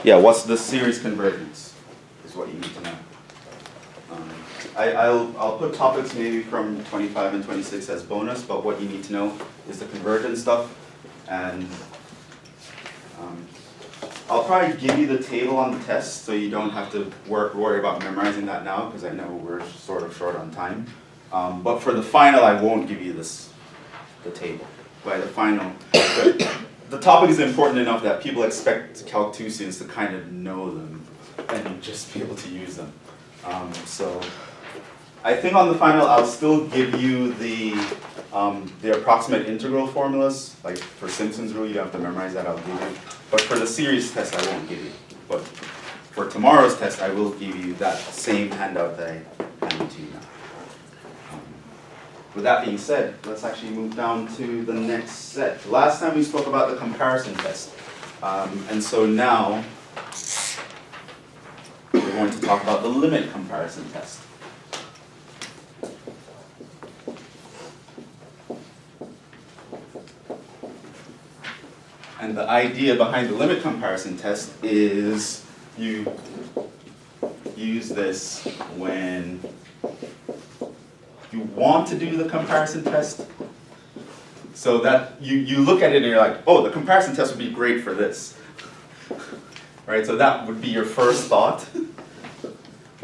Yeah, what's the series convergence is what you need to know. I'll put topics maybe from 25 and 26 as bonus, but what you need to know is the convergence stuff. And I'll probably give you the table on the test so you don't have to worry about memorizing that now, because I know we're sort of short on time. But for the final, I won't give you the table. By the final, the topic is important enough that people expect Calc 2 students to kind of know them and just be able to use them. So I think on the final, I'll still give you the approximate integral formulas. Like for Simpson's rule, you don't have to memorize that, I'll give you. But for the series test, I won't give you. But for tomorrow's test, I will give you that same handout that I handed to you now. With that being said, let's actually move down to the next set. Last time we spoke about the comparison test. And so now, we're going to talk about the limit comparison test. And the idea behind the limit comparison test is you use this when you want to do the comparison test, so that you look at it and you're like, oh, the comparison test would be great for this. Right, so that would be your first thought.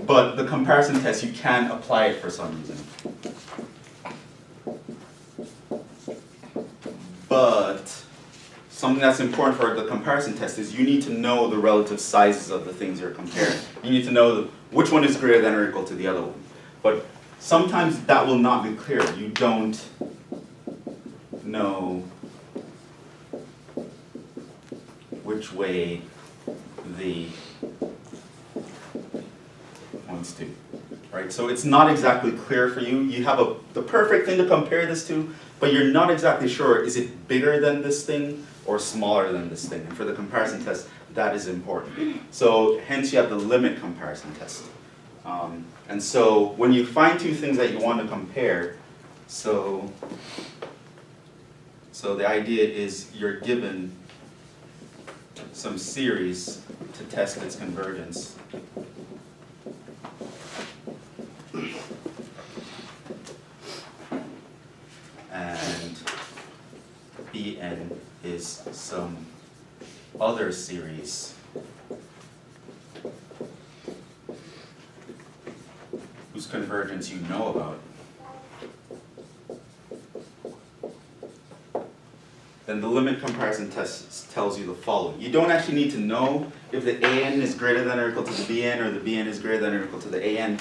But the comparison test, you can apply it for some reason. But something that's important for the comparison test is you need to know the relative sizes of the things you're comparing. You need to know which one is greater than or equal to the other one. But sometimes that will not be clear. You don't know which way the points to, right? So it's not exactly clear for you. You have the perfect thing to compare this to, but you're not exactly sure, is it bigger than this thing or smaller than this thing? And for the comparison test, that is important. So hence you have the limit comparison test. And so when you find two things that you want to compare, so the idea is you're given some series to test its convergence. And Bn is some other series whose convergence you know about. Then the limit comparison test tells you the following. You don't actually need to know if the an is greater than or equal to the bn, or the bn is greater than or equal to the an.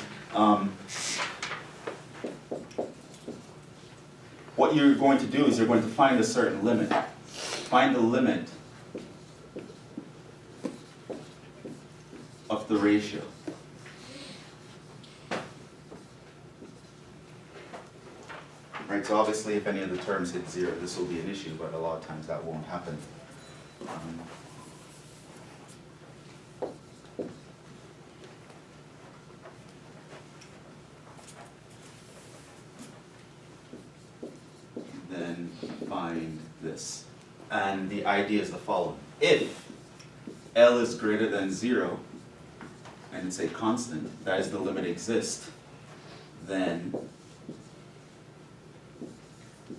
What you're going to do is you're going to find a certain limit. Find the limit of the ratio. Right, so obviously if any of the terms hit 0, this will be an issue, but a lot of times that won't happen. Then find this. And the idea is the following. If L is greater than 0, and it's a constant, that is the limit exists, then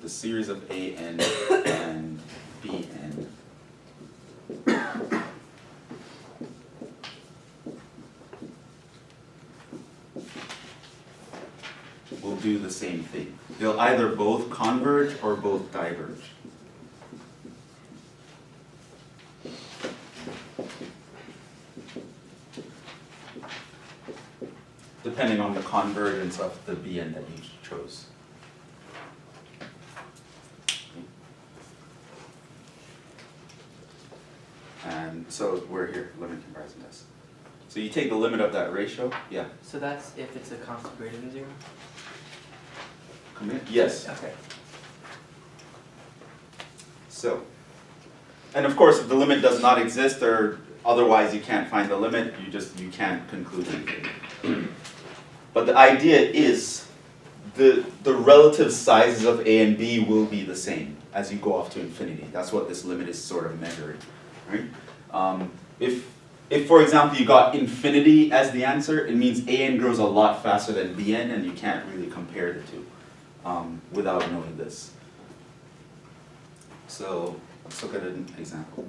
the series of an and bn will do the same thing. They'll either both converge or both diverge. Depending on the convergence of the bn that you chose. And so we're here, limit comparison test. So you take the limit of that ratio, yeah. So that's if it's a constant greater than 0? Come in? Yes. Okay. So, and of course, if the limit does not exist, or otherwise you can't find the limit, you can't conclude anything. But the idea is the relative sizes of a and b will be the same as you go off to infinity. That's what this limit is sort of measuring, right? If if, for example, you got infinity as the answer, it means an grows a lot faster than bn, and you can't really compare the two without knowing this. So let's look at an example.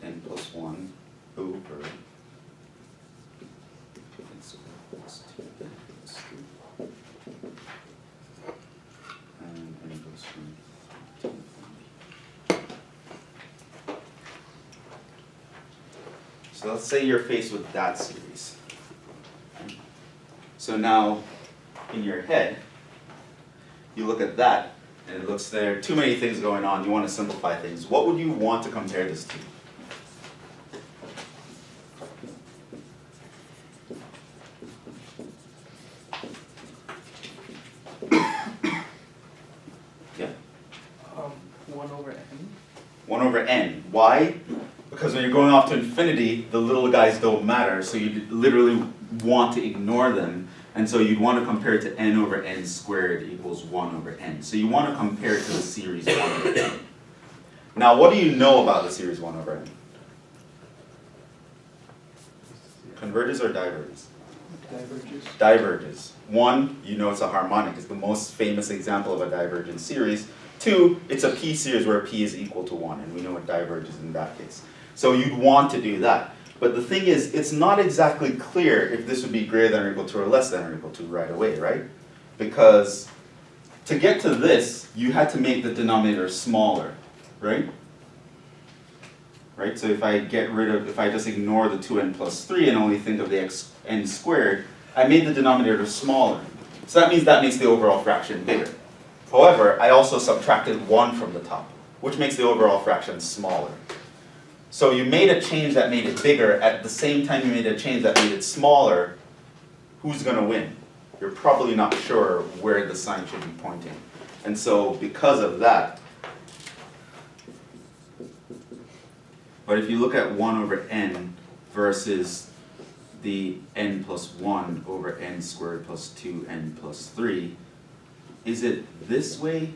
N plus 1 over n squared plus 2n plus 3. And n goes from 2 to 1. So let's say you're faced with that series. So now, in your head, you look at that, and it looks there are too many things going on. You want to simplify things. What would you want to compare this to? Yeah. 1 over n. 1 over n. Why? Because when you're going off to infinity, the little guys don't matter, so you literally want to ignore them, and so you'd want to compare it to n over n squared equals 1 over n. So you want to compare it to the series 1 over n. Now, what do you know about the series 1 over n? Converges or diverges? Diverges. Diverges. 1, you know it's a harmonic. It's the most famous example of a divergent series. 2, it's a p series where p is equal to 1, and we know it diverges in that case. So you'd want to do that. But the thing is, it's not exactly clear if this would be greater than or equal to or less than or equal to right away, right? Because to get to this, you had to make the denominator smaller, right? Right? So if I just ignore the 2n plus 3 and only think of the n squared, I made the denominator smaller. So that means that makes the overall fraction bigger. However, I also subtracted 1 from the top, which makes the overall fraction smaller. So you made a change that made it bigger, at the same time you made a change that made it smaller. Who's going to win? You're probably not sure where the sign should be pointing. And so because of that, but if you look at 1 over n versus the n plus 1 over n squared plus 2n plus 3, is it this way,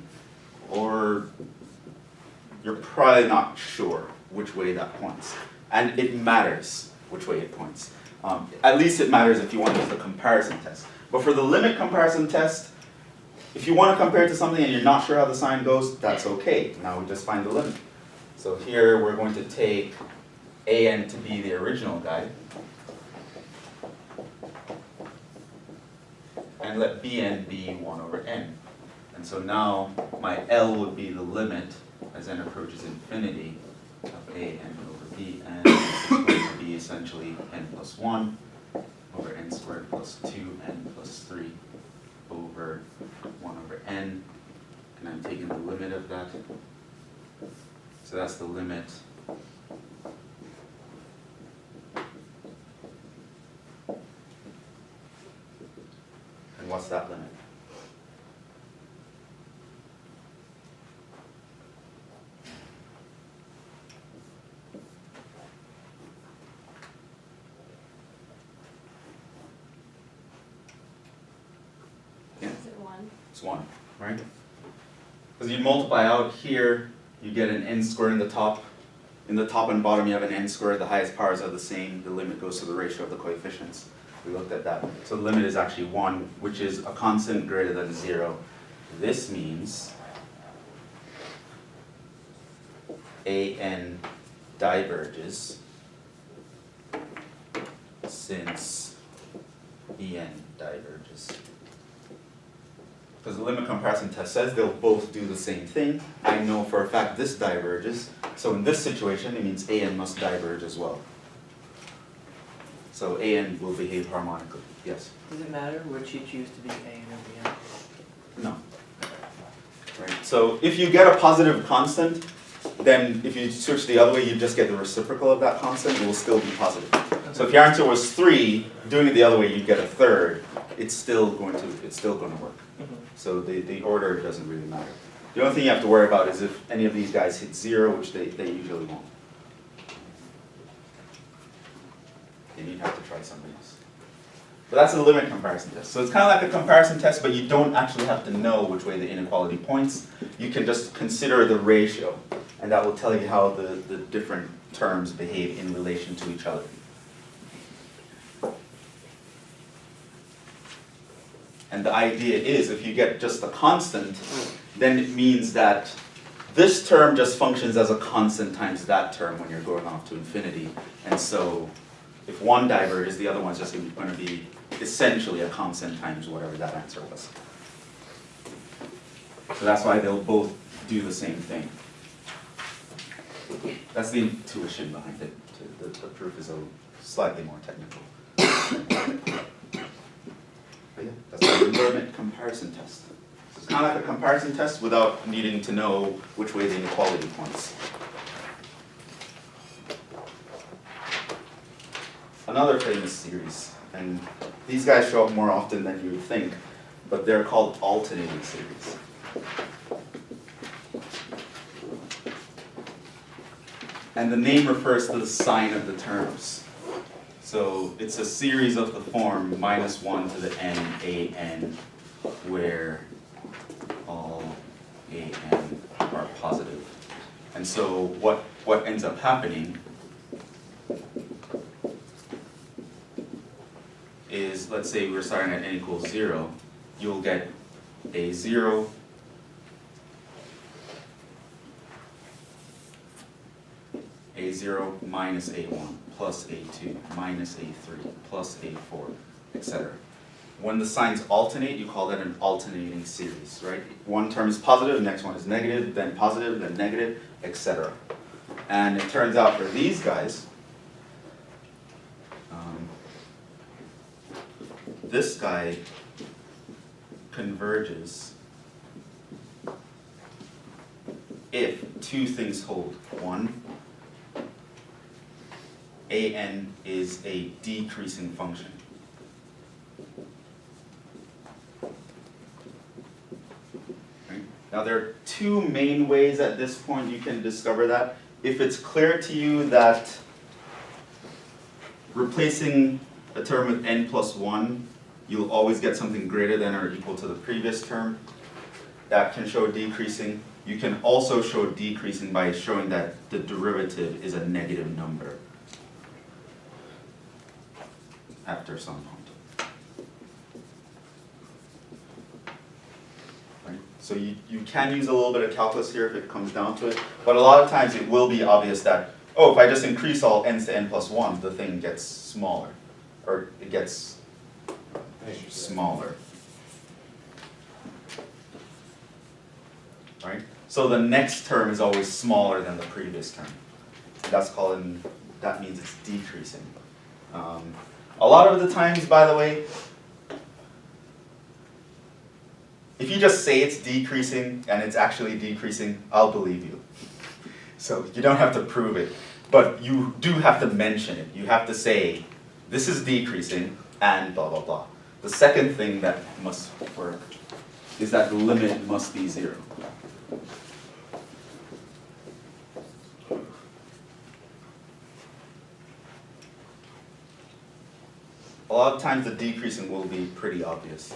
or you're probably not sure which way that points. And it matters which way it points. At least it matters if you want to use the comparison test. But for the limit comparison test, if you want to compare it to something and you're not sure how the sign goes, that's okay. Now we just find the limit. So here we're going to take an to be the original guy, and let bn be 1 over n. And so now my L would be the limit as n approaches infinity of a n over b, and it's going to be essentially n plus 1 over n squared plus 2n plus 3 over 1 over n, and I'm taking the limit of that. So that's the limit and what's that limit? Yeah. Is it 1? It's 1, right? Because you multiply out here, you get an n squared in the top. In the top and bottom, you have an n squared. The highest powers are the same. The limit goes to the ratio of the coefficients. We looked at that. So the limit is actually 1, which is a constant greater than 0. This means an diverges since en diverges. Because the limit comparison test says they'll both do the same thing. I know for a fact this diverges. So in this situation, it means an must diverge as well. So an will behave harmonically. Yes? Does it matter which you choose to be a and bn? No. Right. So if you get a positive constant, then if you switch the other way, you just get the reciprocal of that constant. It will still be positive. So if your answer was 3, doing it the other way, you'd get a third. It's still going to work. So the order doesn't really matter. The only thing you have to worry about is if any of these guys hit 0, which they usually won't. Yeah. and you'd have to try something else. But that's a limit comparison test. So it's kind of like a comparison test, but you don't actually have to know which way the inequality points. You can just consider the ratio, and that will tell you how the different terms behave in relation to each other. And the idea is, if you get just a constant, then it means that this term just functions as a constant times that term when you're going off to infinity. And so if one diverges, the other one's just going to be essentially a constant times whatever that answer was. So that's why they'll both do the same thing. That's the intuition behind it. The proof is slightly more technical. But yeah, that's the limit comparison test. So it's kind of like a comparison test without needing to know which way the inequality points. Another famous series, and these guys show up more often than you would think, but they're called alternating series. And the name refers to the sign of the terms. So it's a series of the form -1 to the n, a n, where all a n are positive. And so what ends up happening is, let's say we're starting at n equals 0, you'll get a 0, a0 minus a1 plus a2 minus a3 plus a4, etc. When the signs alternate, you call that an alternating series, right? One term is positive, the next one is negative, then positive, then negative, etc. And it turns out for these guys, this guy converges if two things hold. One, an is a decreasing function. Right? Now there are two main ways at this point you can discover that. If it's clear to you that replacing a term with n plus 1, you'll always get something greater than or equal to the previous term, that can show decreasing. You can also show decreasing by showing that the derivative is a negative number after some point. Right? So you can use a little bit of calculus here if it comes down to it, but a lot of times it will be obvious that, oh, if I just increase all n's to n plus 1, the thing gets smaller, or it gets smaller. Right? So the next term is always smaller than the previous term. That means it's decreasing. A lot of the times, by the way, if you just say it's decreasing and it's actually decreasing, I'll believe you. So you don't have to prove it, but you do have to mention it. You have to say, this is decreasing and blah, blah, blah. The second thing that must work is that the limit must be 0. A lot of times the decreasing will be pretty obvious,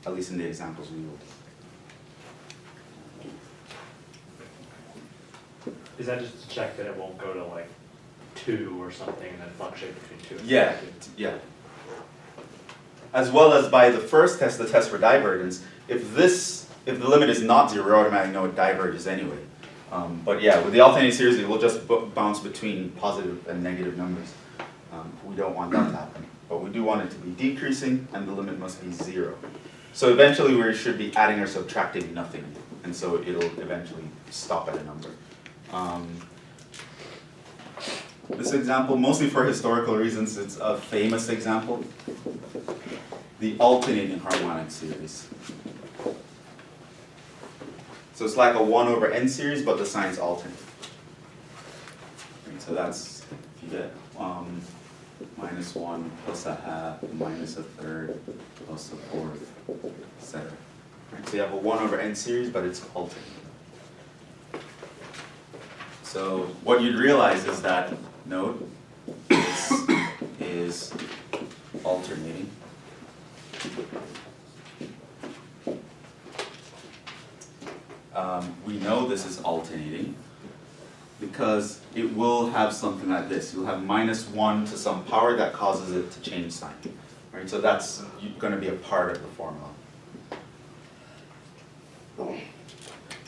at least in the examples we will. Is that just to check that it won't go to like 2 or something and then fluctuate between 2 and Yeah, yeah. As well as by the first test, the test for divergence, if the limit is not 0, we automatically know it diverges anyway. But yeah, with the alternating series, it will just bounce between positive and negative numbers. We don't want that to happen. But we do want it to be decreasing, and the limit must be 0. So eventually we should be adding or subtracting nothing, and so it'll eventually stop at a number. This example, mostly for historical reasons, it's a famous example. The alternating harmonic series. So it's like a 1 over n series, but the signs alternate. And so that's, if you get -1 plus a half, minus a third, plus a fourth, etc. Right, so you have a 1 over n series, but it's alternating. So what you'd realize is that, note, it's alternating. We know this is alternating because it will have something like this. You'll have -1 to some power that causes it to change sign. Right? So that's going to be a part of the formula.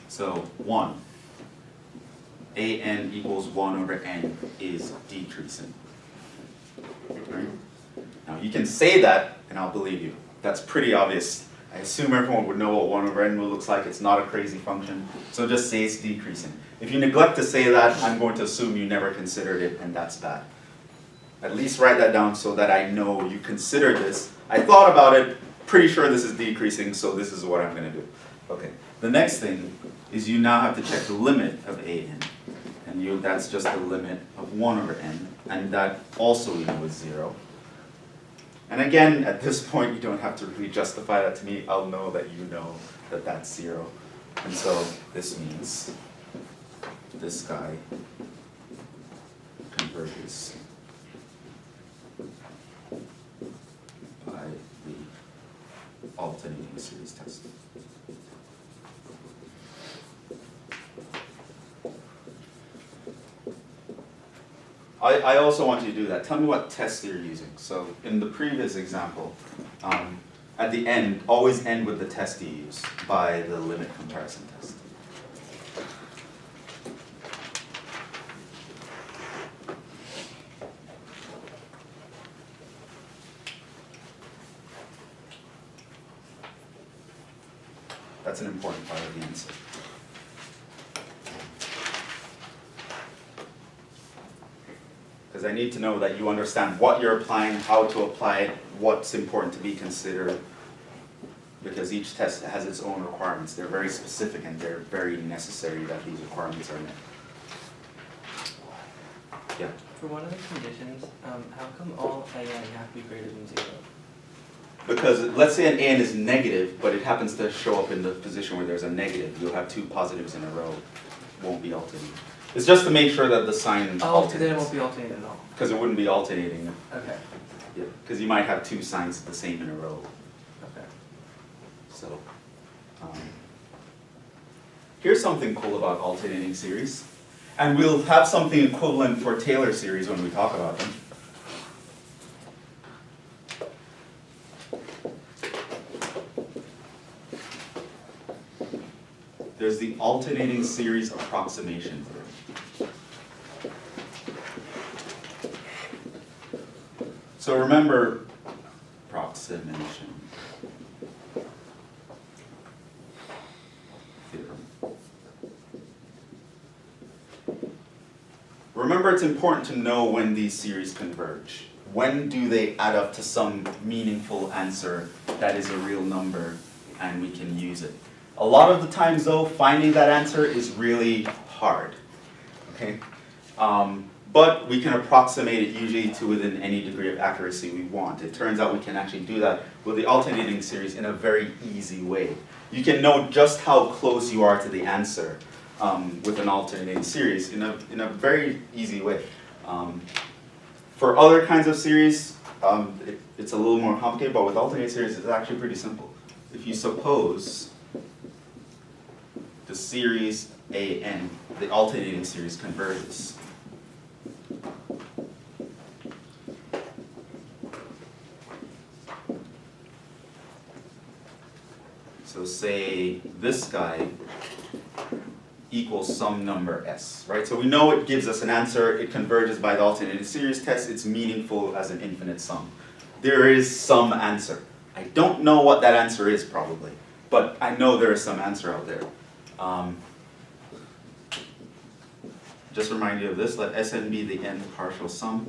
So 1. an equals 1 over n is decreasing. Right? Now you can say that and I'll believe you. That's pretty obvious. I assume everyone would know what 1 over n looks like. It's not a crazy function. So just say it's decreasing. If you neglect to say that, I'm going to assume you never considered it, and that's bad. At least write that down so that I know you considered this. I thought about it, pretty sure this is decreasing, so this is what I'm going to do. Okay. The next thing is you now have to check the limit of an. And that's just the limit of 1 over n, and that also we know is 0. And again, at this point, you don't have to really justify that to me. I'll know that you know that that's 0. And so this means this guy converges by the alternating series test. I also want you to do that. Tell me what test you're using. So in the previous example, at the end, always end with the test you use by the limit comparison test. That's an important part of the answer. Because I need to know that you understand what you're applying, how to apply it, what's important to be considered, because each test has its own requirements. They're very specific and they're very necessary that these requirements are met. Yeah? For one of the conditions, how come all an have to be greater than 0? Because let's say an an is negative, but it happens to show up in the position where there's a negative. You'll have 2 positives in a row. Won't be alternating. It's just to make sure that the sign alternates. So then it won't be alternating at all. Because it wouldn't be alternating. Okay. Yeah. Because you might have 2 signs the same in a row. Okay. So, here's something cool about alternating series. And we'll have something equivalent for Taylor series when we talk about them. There's the alternating series approximation theorem. So remember approximation theorem. Remember, it's important to know when these series converge. When do they add up to some meaningful answer that is a real number and we can use it? A lot of the times though, finding that answer is really hard, okay? But we can approximate it usually to within any degree of accuracy we want. It turns out we can actually do that with the alternating series in a very easy way. You can know just how close you are to the answer with an alternating series in a very easy way. For other kinds of series, it's a little more complicated, but with alternating series, it's actually pretty simple. If you suppose the series an, the alternating series converges. So say this guy equals some number s, right? So we know it gives us an answer, it converges by the alternating series test, it's meaningful as an infinite sum. There is some answer. I don't know what that answer is probably, but I know there is some answer out there. Just remind you of this, let Sn be the nth partial sum.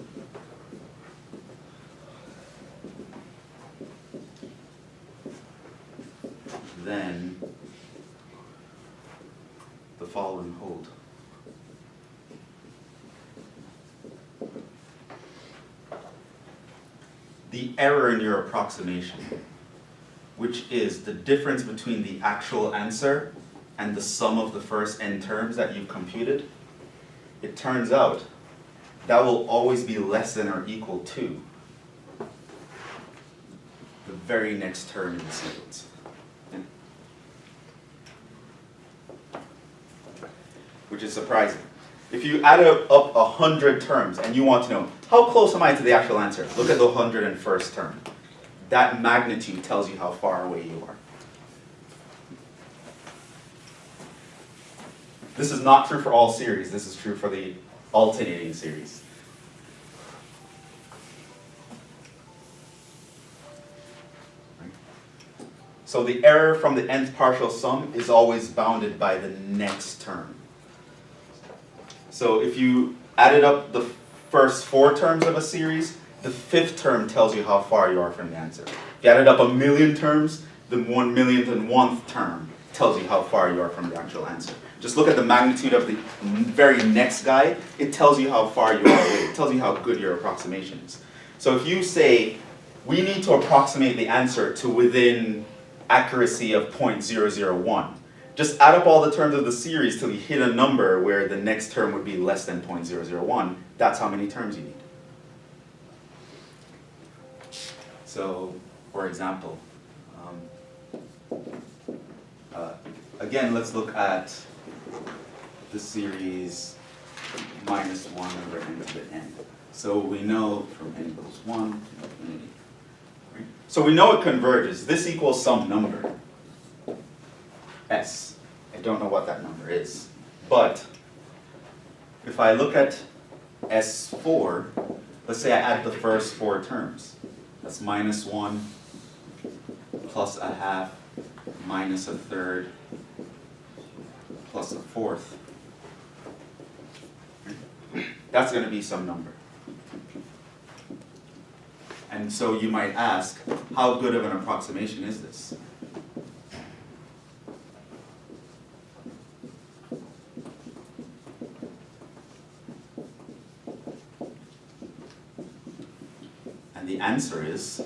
Then the following hold. The error in your approximation, which is the difference between the actual answer and the sum of the first n terms that you've computed, it turns out that will always be less than or equal to very next term in the sequence. Which is surprising. If you add up 100 terms and you want to know, how close am I to the actual answer? Look at the 101st term. That magnitude tells you how far away you are. This is not true for all series. This is true for the alternating series. So the error from the nth partial sum is always bounded by the next term. So if you added up the first 4 terms of a series, the 5th term tells you how far you are from the answer. If you added up 1,000,000 terms, the 1,000,001st term tells you how far you are from the actual answer. Just look at the magnitude of the very next guy. It tells you how far you are away. It tells you how good your approximation is. So if you say, we need to approximate the answer to within accuracy of 0.001, just add up all the terms of the series till you hit a number where the next term would be less than 0.001. That's how many terms you need. So, for example, again, let's look at the series minus 1 over n to the n. So we know from n equals 1 to infinity. Right? So we know it converges. This equals some number, s. I don't know what that number is. But if I look at s4, let's say I add the first 4 terms. That's minus 1 plus a half minus a third plus a fourth. That's going to be some number. And so you might ask, how good of an approximation is this? And the answer is,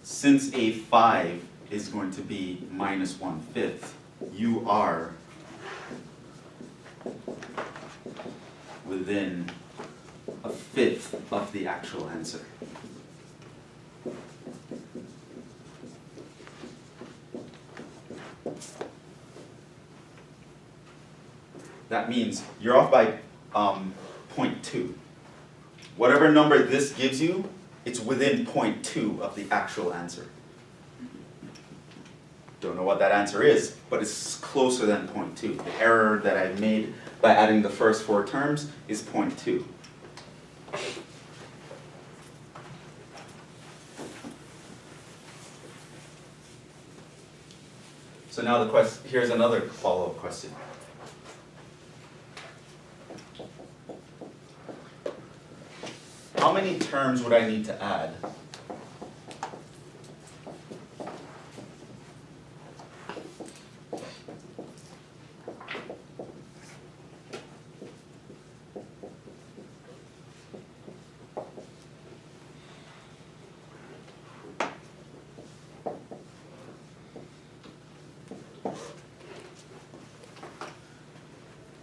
since a5 is going to be minus 1/5, you are within a fifth of the actual answer. That means you're off by 0.2. Whatever number this gives you, it's within 0.2 of the actual answer. Don't know what that answer is, but it's closer than 0.2. The error that I made by adding the first 4 terms is 0.2. So now here's another follow-up question. How many terms would I need to add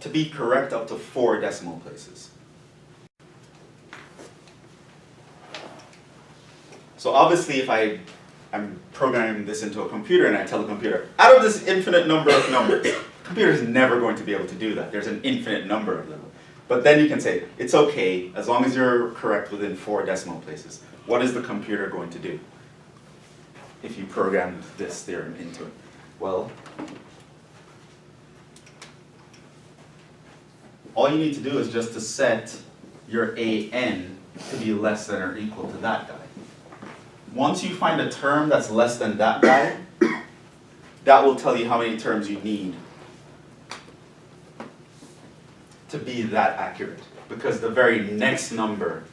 to be correct up to 4 decimal places? So obviously if I'm programming this into a computer and I tell the computer, out of this infinite number of numbers, the computer is never going to be able to do that. There's an infinite number of them. But then you can say, it's okay, as long as you're correct within 4 decimal places. What is the computer going to do if you programmed this theorem into it? Well, all you need to do is just to set your an to be less than or equal to that guy. Once you find a term that's less than that guy, that will tell you how many terms you need to be that accurate. Because the very next number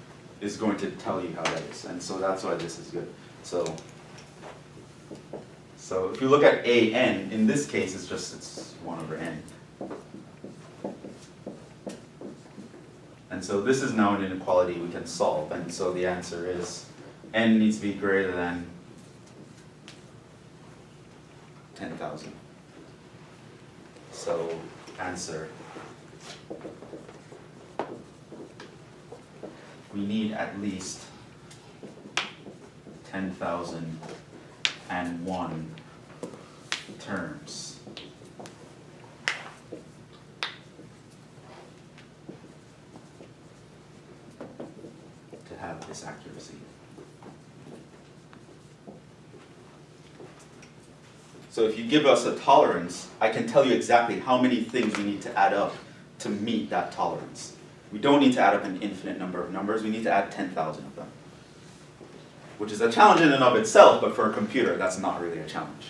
is going to tell you how that is. And so that's why this is good. So if you look at an, in this case it's 1 over n. And so this is now an inequality we can solve. And so the answer is n needs to be greater than 10,000. So answer, we need at least 10,001 terms. To have this accuracy. So if you give us a tolerance, I can tell you exactly how many things we need to add up to meet that tolerance. We don't need to add up an infinite number of numbers, we need to add 10,000 of them. Which is a challenge in and of itself, but for a computer, that's not really a challenge.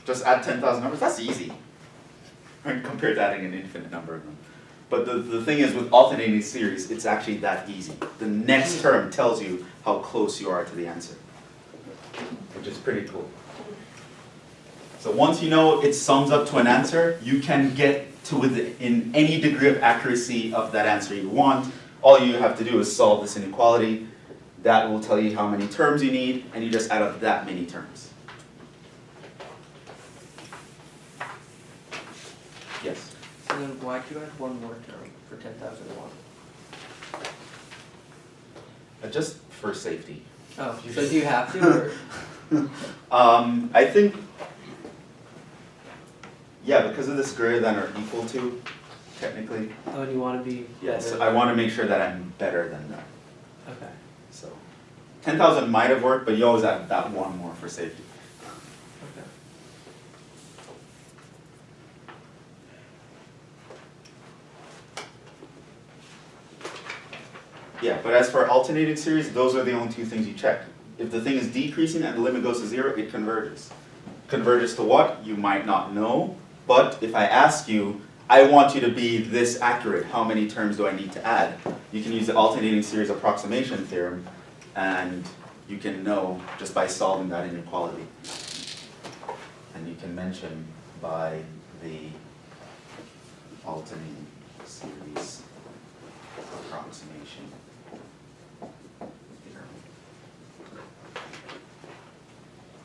Just add 10,000 numbers, that's easy. Compared to adding an infinite number of them. But the thing is, with alternating series, it's actually that easy. The next term tells you how close you are to the answer, which is pretty cool. So once you know it sums up to an answer, you can get to within any degree of accuracy of that answer you want. All you have to do is solve this inequality. That will tell you how many terms you need, and you just add up that many terms. Yes? So then why do you add one more term for 10,001? Just for safety. Oh, so do you have to, or? I think, yeah, because of this greater than or equal to, technically. Oh, and you want to be Yes, better I than- want to make sure that I'm better than that. Okay. So 10,000 might have worked, but you always add that one more for safety. Okay. Yeah, but as for alternating series, those are the only two things you check. If the thing is decreasing and the limit goes to 0, it converges. Converges to what? You might not know, but if I ask you, I want you to be this accurate, how many terms do I need to add? You can use the alternating series approximation theorem, and you can know just by solving that inequality. And you can mention by the alternating series approximation theorem.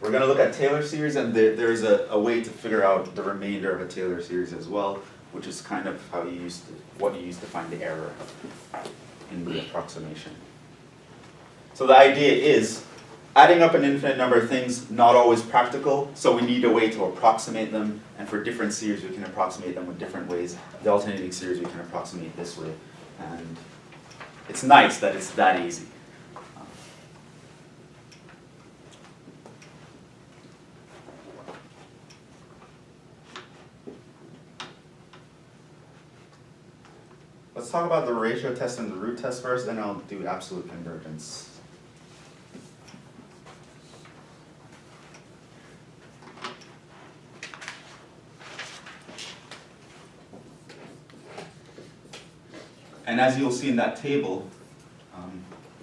We're going to look at Taylor series, and there's a way to figure out the remainder of a Taylor series as well, which is kind of how you use what you use to find the error in the approximation. So the idea is, adding up an infinite number of things, not always practical, so we need a way to approximate them, and for different series we can approximate them with different ways. The alternating series we can approximate this way, and it's nice that it's that easy. Let's talk about the ratio test and the root test first, then I'll do absolute convergence. And as you'll see in that table,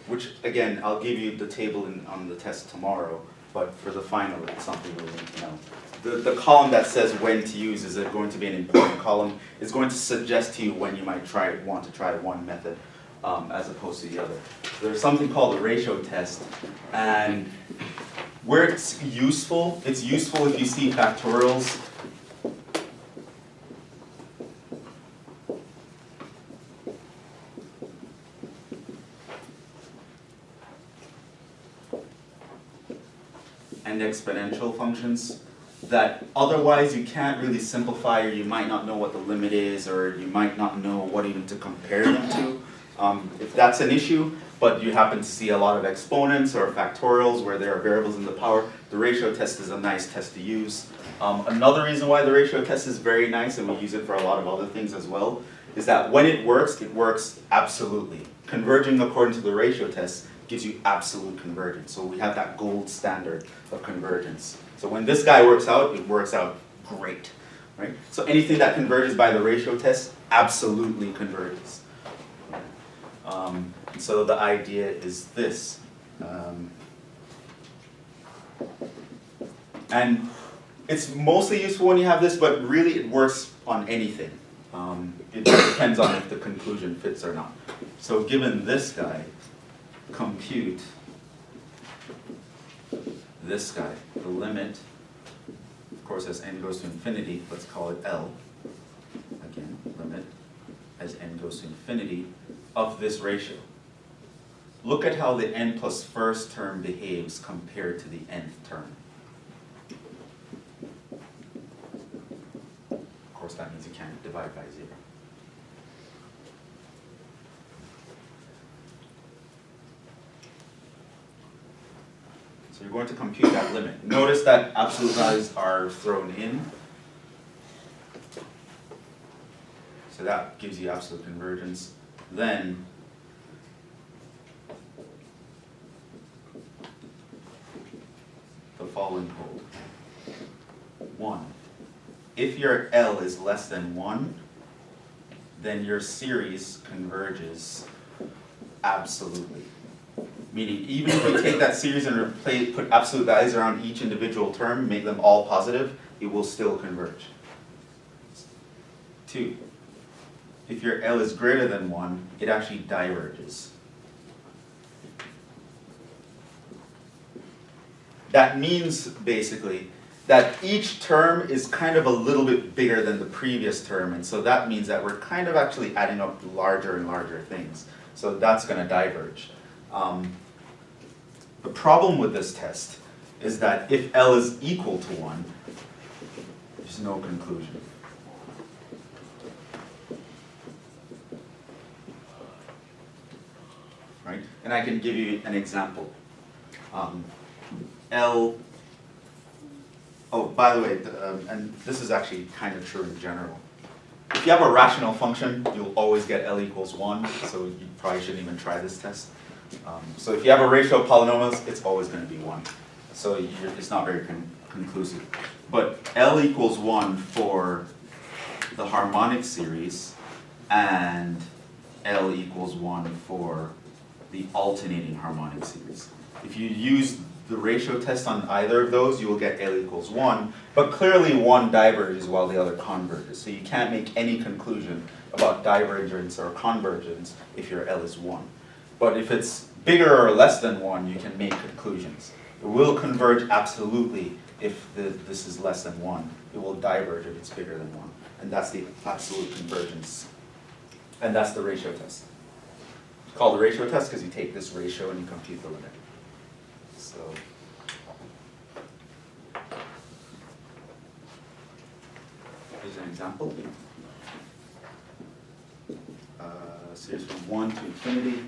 which again, I'll give you the table on the test tomorrow, but for the final, it's something we'll need to know. The column that says when to use is going to be an important column. It's going to suggest to you when you might want to try one method as opposed to the other. There's something called a ratio test, and where it's useful if you see factorials. And exponential functions that otherwise you can't really simplify, or you might not know what the limit is, or you might not know what even to compare them to. If that's an issue, but you happen to see a lot of exponents or factorials where there are variables in the power, the ratio test is a nice test to use. Another reason why the ratio test is very nice, and we use it for a lot of other things as well, is that when it works absolutely. Converging according to the ratio test gives you absolute convergence. So we have that gold standard of convergence. So when this guy works out, it works out great, right? So anything that converges by the ratio test absolutely converges. So the idea is this. And it's mostly useful when you have this, but really it works on anything. It depends on if the conclusion fits or not. So given this guy, compute this guy, the limit, of course as n goes to infinity, let's call it L, again, limit as n goes to infinity of this ratio. look at how the n plus first term behaves compared to the nth term. Of course, that means you can't divide by 0. So you're going to compute that limit. Notice that absolute values are thrown in. So that gives you absolute convergence. Then the following hold. 1. If your L is less than 1, then your series converges absolutely. Meaning, even if you take that series and put absolute values around each individual term, make them all positive, it will still converge. 2. If your L is greater than 1, it actually diverges. That means, basically, that each term is kind of a little bit bigger than the previous term, and so that means that we're kind of actually adding up larger and larger things. So that's going to diverge. The problem with this test is that if L is equal to 1, there's no conclusion. Right? And I can give you an example. L, oh, by the way, and this is actually kind of true in general. If you have a rational function, you'll always get L equals 1, so you probably shouldn't even try this test. So if you have a ratio of polynomials, it's always going to be 1. So it's not very conclusive. But L equals 1 for the harmonic series, and L equals 1 for the alternating harmonic series. If you use the ratio test on either of those, you will get L equals 1, but clearly one diverges while the other converges. So you can't make any conclusion about divergence or convergence if your L is 1. But if it's bigger or less than 1, you can make conclusions. It will converge absolutely if this is less than 1. It will diverge if it's bigger than 1. And that's the absolute convergence. And that's the ratio test. It's called the ratio test because you take this ratio and you compute the limit. So here's an example. Series from 1 to infinity,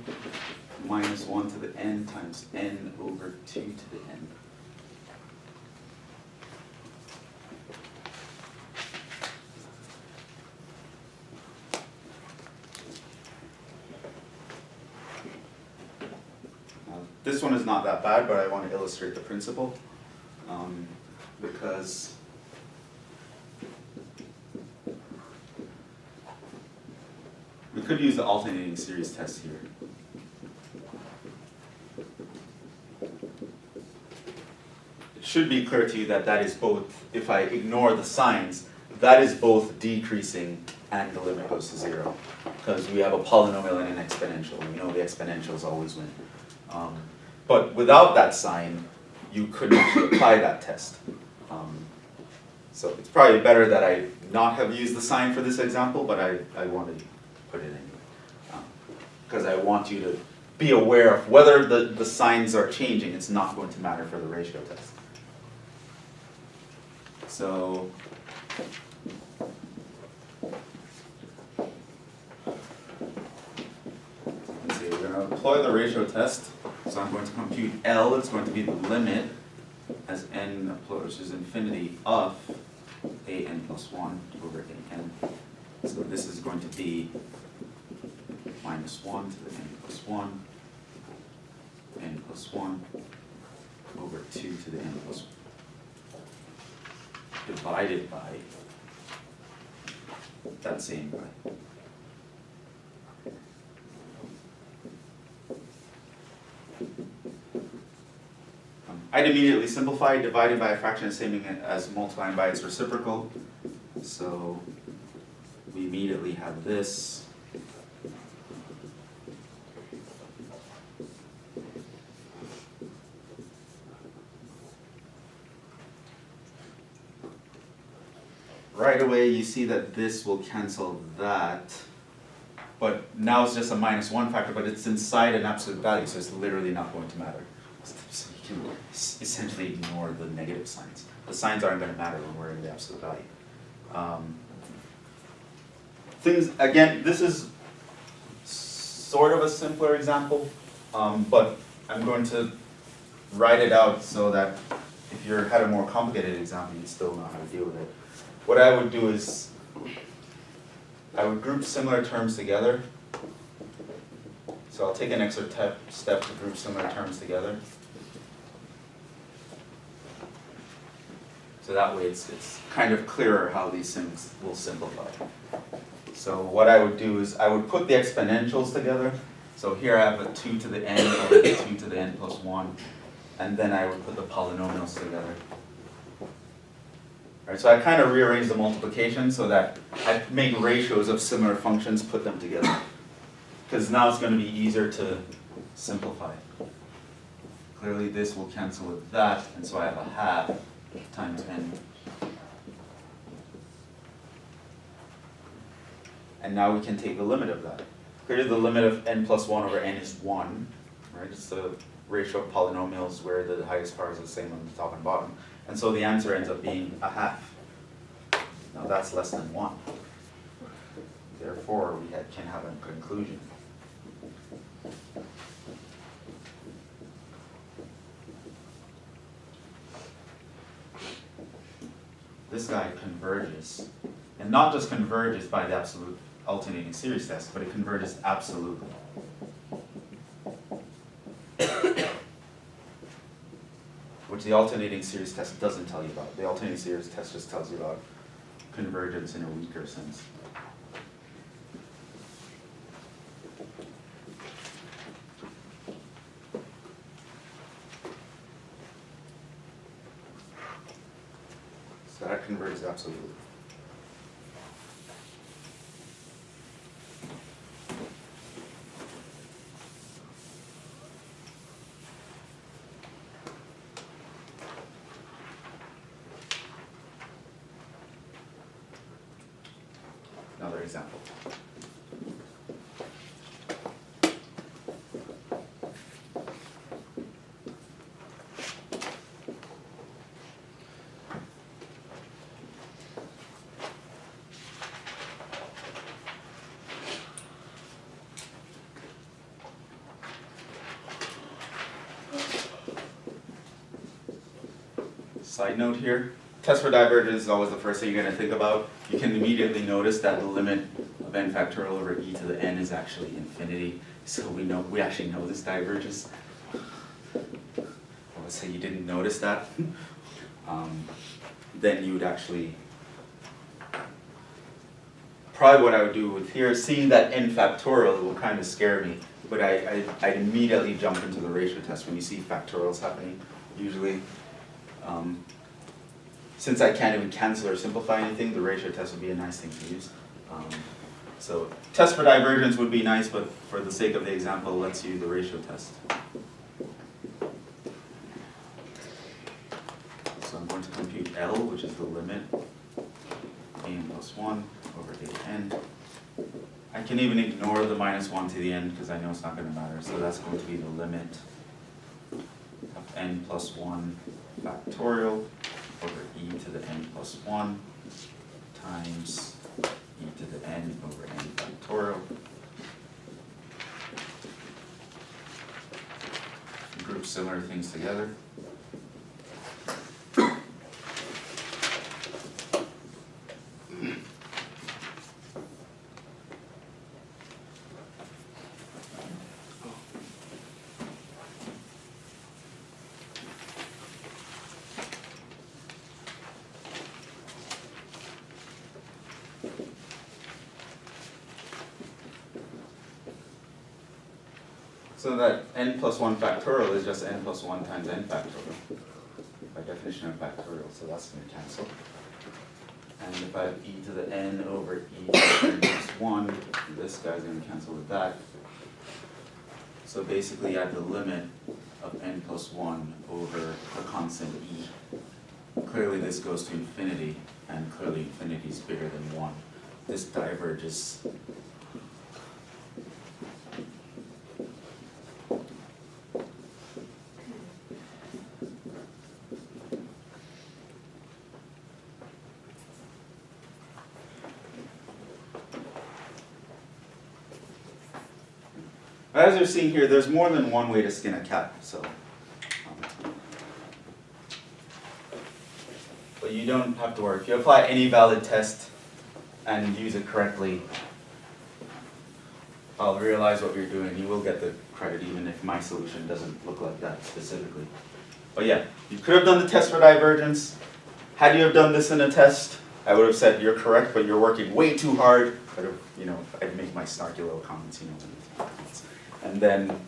minus 1 to the n times n over 2 to the n. This one is not that bad, but I want to illustrate the principle because we could use the alternating series test here. It should be clear to you that that is both, if I ignore the signs, that is both decreasing and the limit goes to 0. Because we have a polynomial and an exponential. We know the exponentials always win. But without that sign, you couldn't actually apply that test. So it's probably better that I not have used the sign for this example, but I wanted to put it in. Because I want you to be aware of whether the signs are changing. It's not going to matter for the ratio test. So let's see, we're going to employ the ratio test. So I'm going to compute L. It's going to be the limit as n approaches infinity of a n plus 1 over a n. So this is going to be minus 1 to the n plus 1, n plus 1 over 2 to the n plus 1, divided by that same guy. I'd immediately simplify. Dividing by a fraction is the same thing as multiplying by its reciprocal. So we immediately have this. Right away you see that this will cancel that. but now it's just a -1 factor, but it's inside an absolute value, so it's literally not going to matter. So you can essentially ignore the negative signs. The signs aren't gonna matter when we're in the absolute value. Things, again, this is sort of a simpler example, but I'm going to write it out so that if you had a more complicated example, you'd still know how to deal with it. What I would do is, I would group similar terms together. So I'll take an extra step to group similar terms together. So that way it's kind of clearer how these things will simplify. So what I would do is I would put the exponentials together. So here I have a 2 to the n over the 2 to the n plus 1. And then I would put the polynomials together. Right, so I kind of rearrange the multiplication so that I make ratios of similar functions, put them together. Because now it's going to be easier to simplify. Clearly this will cancel with that, and so I have a half times n. And now we can take the limit of that. Clearly the limit of n plus 1 over n is 1. Right? It's the ratio of polynomials where the highest power is the same on the top and bottom. And so the answer ends up being a half. Now that's less than 1. Therefore, we can have a conclusion. This guy converges. And not just converges by the absolute alternating series test, but it converges absolutely. Which the alternating series test doesn't tell you about. The alternating series test just tells you about convergence in a weaker sense. So that converges absolutely. Another example. Side note here, test for divergence is always the first thing you're going to think about. You can immediately notice that the limit of n factorial over e to the n is actually infinity. So we actually know this diverges. Let's say you didn't notice that. Then you would actually, probably what I would do with here, seeing that n factorial will kind of scare me. But I'd immediately jump into the ratio test when you see factorials happening, usually. Since I can't even cancel or simplify anything, the ratio test would be a nice thing to use. So test for divergence would be nice, but for the sake of the example, let's use the ratio test. So I'm going to compute L, which is the limit, n plus 1 over a to n. I can even ignore the -1 to the n because I know it's not going to matter. So that's going to be the limit of n plus 1 factorial over e to the n plus 1 times e to the n over n factorial. Group similar things together. So that n plus 1 factorial is just n plus 1 times n factorial, by definition of factorial, so that's going to cancel. And if I have e to the n over e to the n plus 1, this guy's going to cancel with that. So basically I have the limit of n plus 1 over a constant e. Clearly this goes to infinity, and clearly infinity is bigger than 1. This diverges. As you're seeing here, there's more than one way to skin a cat, so. But you don't have to worry. If you apply any valid test and use it correctly, I'll realize what you're doing. You will get the credit even if my solution doesn't look like that specifically. But yeah, you could have done the test for divergence. Had you have done this in a test, I would have said you're correct, but you're working way too hard. But I'd make my snarky little comments, And then,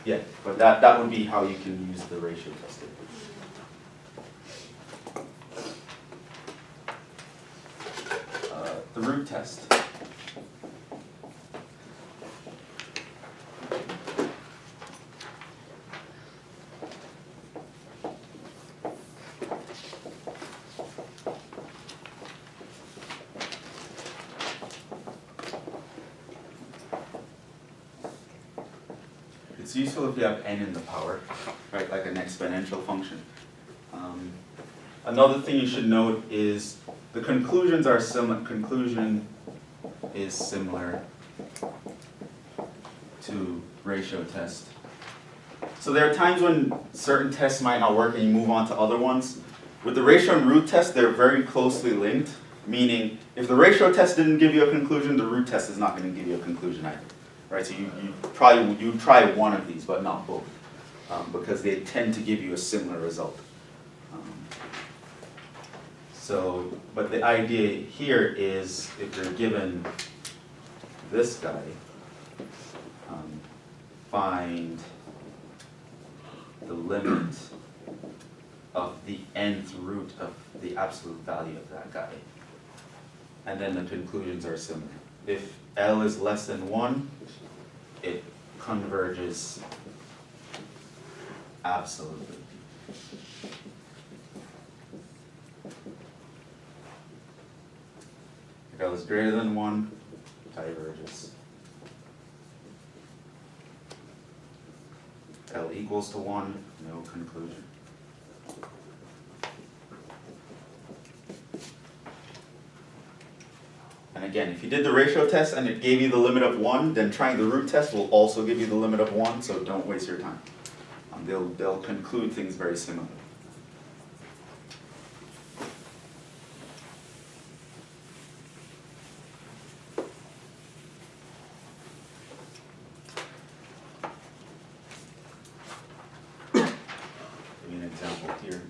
yeah, but that would be how you can use the ratio testing. The root test. It's useful if you have n in the power, right, like an exponential function. Another thing you should note is the conclusions are similar. Conclusion is similar to ratio test. So there are times when certain tests might not work and you move on to other ones. With the ratio and root test, they're very closely linked, meaning if the ratio test didn't give you a conclusion, the root test is not going to give you a conclusion either. Right, so you try one of these, but not both, because they tend to give you a similar result. But the idea here is if you're given this guy, find the limit of the nth root of the absolute value of that guy, and then the conclusions are similar. If L is less than 1, it converges absolutely. If L is greater than 1, diverges. L equals to 1, no conclusion. And again, if you did the ratio test and it gave you the limit of 1, then trying the root test will also give you the limit of 1, so don't waste your time. They'll conclude things very similarly. Give you an example here.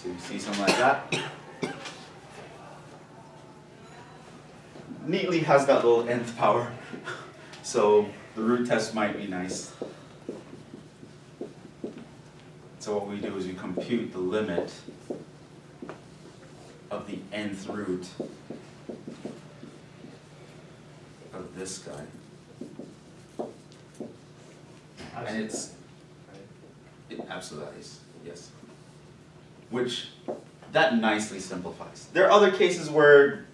So you see something like that. Neatly has that little nth power. So the root test might be nice. So what we do is we compute the limit of the nth root of this guy. And it absolutely is, yes. Which, that nicely simplifies. There are other cases where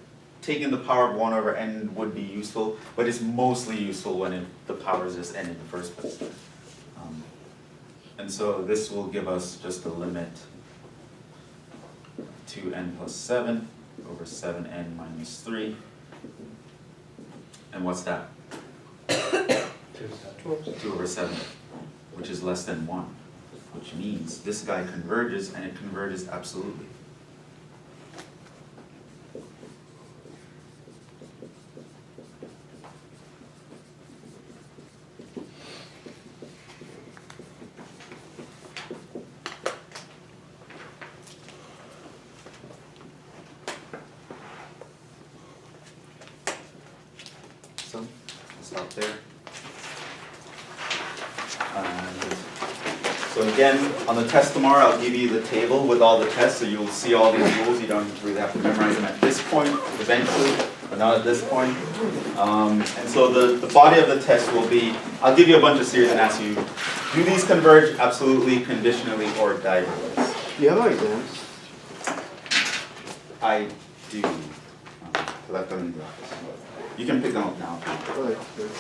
taking the power of 1 over n would be useful, but it's mostly useful when the power is just n in the first place. And so this will give us just a limit 2n plus 7 over 7n minus 3. And what's that? 2 over 7, which is less than 1. Which means this guy converges, and it converges absolutely. So, I'll stop there. So again, on the test tomorrow, I'll give you the table with all the tests, so you'll see all these rules. You don't really have to memorize them at this point, eventually, but not at this point. And so the body of the test will be, I'll give you a bunch of series and ask you, do these converge absolutely, conditionally, or divergence? Do you have no exams? I do. So that's them in the office. You can pick them up now. Oh, that's good.